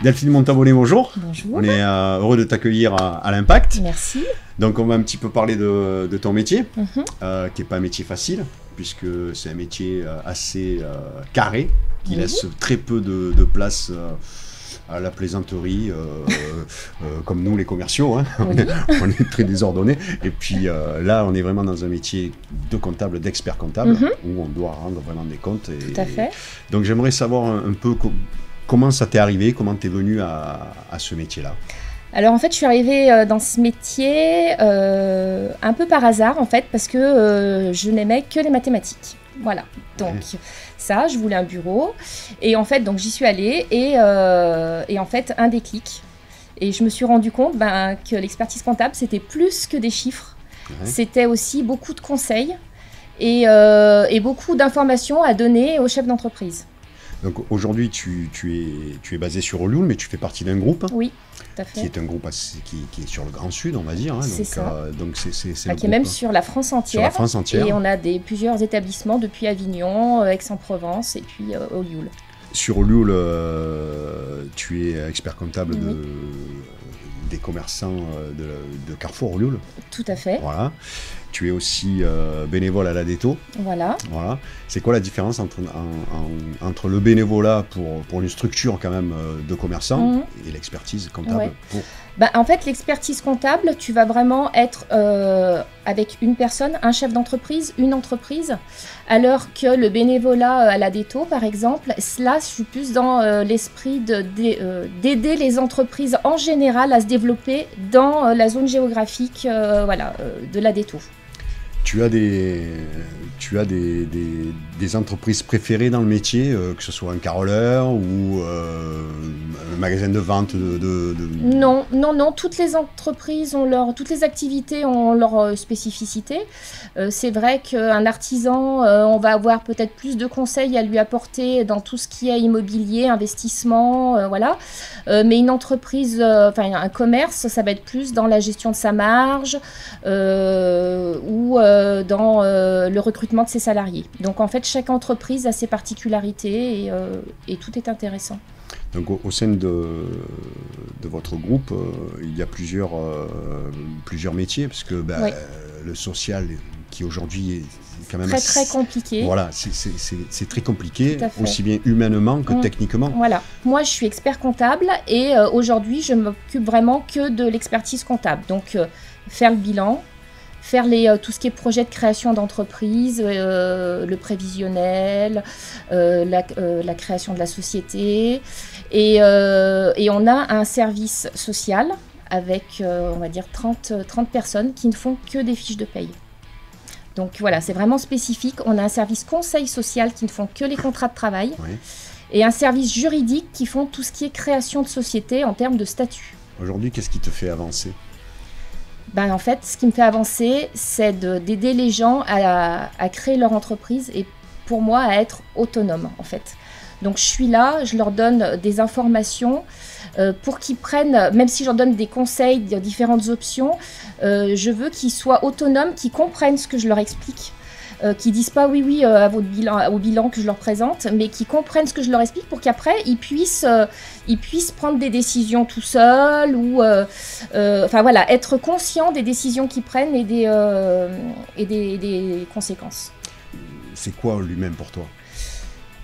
Delphine Montabonnet, bonjour. Bonjour. On est heureux de t'accueillir à l'Impact. Merci. Donc on va un petit peu parler de ton métier, Mhm. qui n'est pas un métier facile, puisque c'est un métier assez carré, qui laisse très peu de place à la plaisanterie, comme nous les commerciaux, hein. Oui. On est très désordonnés. Et puis là, on est vraiment dans un métier de comptable, d'expert comptable, où on doit rendre vraiment des comptes. Tout à fait. Donc j'aimerais savoir un peu comment ça t'est arrivé, comment t'es venu à ce métier-là. Alors en fait, je suis arrivée dans ce métier un peu par hasard en fait, parce que je n'aimais que les mathématiques. Voilà. Donc ça, je voulais un bureau et en fait, donc j'y suis allée et en fait un déclic. Et je me suis rendu compte que l'expertise comptable, c'était plus que des chiffres. Ouais. C'était aussi beaucoup de conseils et beaucoup d'informations à donner aux chefs d'entreprise. Donc aujourd'hui, tu es basé sur Olioul, mais tu fais partie d'un groupe Oui, tout à fait. qui est un groupe qui est sur le Grand Sud, on va dire. Hein. C'est ça. Donc c'est le Qui est groupe, même sur la France entière. sur la France entière. Et on a plusieurs établissements depuis Avignon, Aix-en-Provence et puis Olioul. Sur Olioul, tu es expert comptable Oui. des commerçants de Carrefour Olioul. Tout à fait. Voilà. Tu es aussi bénévole à l'ADETO. Voilà. Voilà. C'est quoi la différence entre le bénévolat pour une structure quand même de commerçants et l'expertise comptable Ouais. En fait, l'expertise comptable, tu vas vraiment être avec une personne, un chef d'entreprise, une entreprise, alors que le bénévolat à l'ADETO, par exemple, là, je suis plus dans l'esprit d'aider les entreprises en général à se développer dans la zone géographique de l'ADETO. Tu as des entreprises préférées dans le métier, que ce soit un caroleur ou un magasin de vente Non. Toutes les entreprises toutes les activités ont leur spécificité. C'est vrai qu'un artisan, on va avoir peut-être plus de conseils à lui apporter dans tout ce qui est immobilier, investissement, voilà. Mais une entreprise, un commerce, ça va être plus dans la gestion de sa marge ou dans le recrutement de ses salariés. Donc en fait, chaque entreprise a ses particularités et tout est intéressant. Donc au sein de votre groupe, il y a plusieurs métiers, parce que Oui. le social, qui aujourd'hui est quand même Très compliqué. Voilà, c'est très compliqué, Tout à fait. aussi bien humainement que techniquement. Voilà. Moi, je suis expert comptable et aujourd'hui, je m'occupe vraiment que de l'expertise comptable. Donc, faire le bilan, faire tout ce qui est projet de création d'entreprise, le prévisionnel, la création de la société. Et on a un service social avec, on va dire, 30 personnes qui ne font que des fiches de paye. Donc voilà, c'est vraiment spécifique. On a un service conseil social qui ne font que les contrats de travail. Oui. Et un service juridique qui font tout ce qui est création de société en termes de statut. Aujourd'hui, qu'est-ce qui te fait avancer ? En fait, ce qui me fait avancer, c'est d'aider les gens à créer leur entreprise et pour moi à être autonome en fait. Donc je suis là, je leur donne des informations pour qu'ils prennent, même si je leur donne des conseils, différentes options, je veux qu'ils soient autonomes, qu'ils comprennent ce que je leur explique. Qui disent pas oui au bilan que je leur présente, mais qui comprennent ce que je leur explique pour qu'après ils puissent prendre des décisions tout seuls ou être conscients des décisions qu'ils prennent et des conséquences. C'est quoi lui-même pour toi ?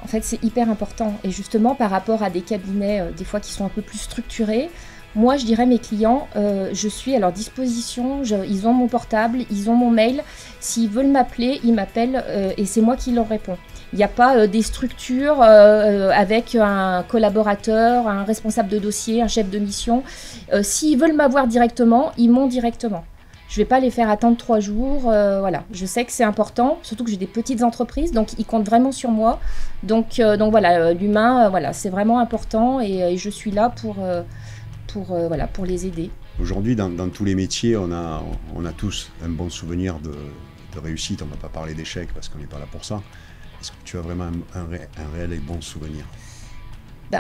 En fait, c'est hyper important et justement par rapport à des cabinets des fois qui sont un peu plus structurés. Moi, je dirais mes clients, je suis à leur disposition, ils ont mon portable, ils ont mon mail. S'ils veulent m'appeler, ils m'appellent et c'est moi qui leur réponds. Il n'y a pas des structures avec un collaborateur, un responsable de dossier, un chef de mission. S'ils veulent m'avoir directement, ils m'ont directement. Je ne vais pas les faire attendre 3 jours. Voilà. Je sais que c'est important, surtout que j'ai des petites entreprises, donc ils comptent vraiment sur moi. Donc voilà, l'humain, c'est vraiment important et je suis là pour les aider. Aujourd'hui, dans tous les métiers, on a tous un bon souvenir de réussite. On ne va pas parler d'échec parce qu'on n'est pas là pour ça. Est-ce que tu as vraiment un réel et bon souvenir ?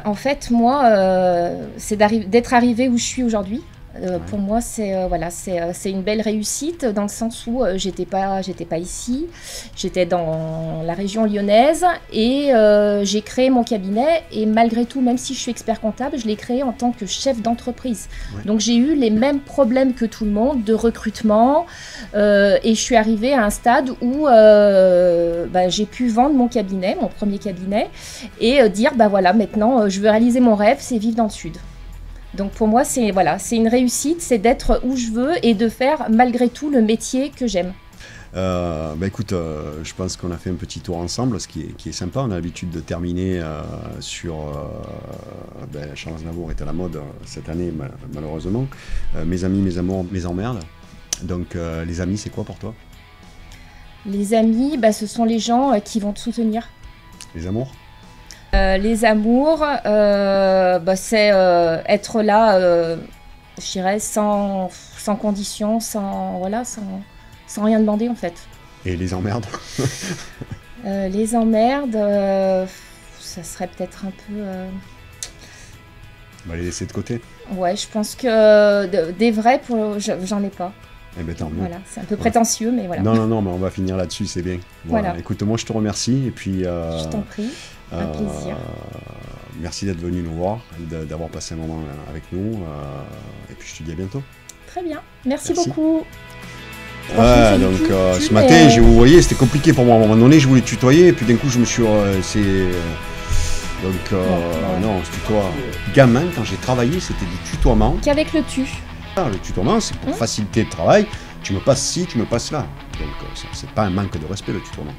En fait, moi, c'est d'être arrivée où je suis aujourd'hui. Pour moi, c'est une belle réussite dans le sens où j'étais pas ici, j'étais dans la région lyonnaise et j'ai créé mon cabinet et malgré tout, même si je suis expert comptable, je l'ai créé en tant que chef d'entreprise. Ouais. Donc j'ai eu les mêmes problèmes que tout le monde de recrutement et je suis arrivée à un stade où j'ai pu vendre mon cabinet, mon premier cabinet et dire voilà, maintenant je veux réaliser mon rêve, c'est vivre dans le Sud. Donc pour moi, c'est une réussite, c'est d'être où je veux et de faire malgré tout le métier que j'aime. Écoute, je pense qu'on a fait un petit tour ensemble, ce qui est sympa. On a l'habitude de terminer sur Charles Aznavour est à la mode cette année, malheureusement. Mes amis, mes amours, mes emmerdes. Donc les amis, c'est quoi pour toi? Les amis, ce sont les gens qui vont te soutenir. Les amours? Les amours, c'est être là, je dirais, sans condition, sans rien demander en fait. Et les emmerdes? Les emmerdes, ça serait peut-être un peu... On va les laisser de côté. Ouais, je pense que des vrais, j'en ai pas. Eh ben, tant mieux. Voilà, c'est un peu prétentieux, mais voilà. Non, mais on va finir là-dessus, c'est bien. Voilà. Écoute, moi je te remercie et puis... je t'en prie, un plaisir. Merci d'être venu nous voir, d'avoir passé un moment avec nous et puis je te dis à bientôt. Très bien, merci beaucoup. Ouais, donc ce matin, vous voyez, c'était compliqué pour moi. À un moment donné, je voulais tutoyer et puis d'un coup, je me suis... non, je tutoie. Gamin, quand j'ai travaillé, c'était du tutoiement. Qu'avec le tu. Le tutoiement, c'est pour faciliter le travail. Tu me passes ci, tu me passes là. Donc, c'est pas un manque de respect, le tutoiement.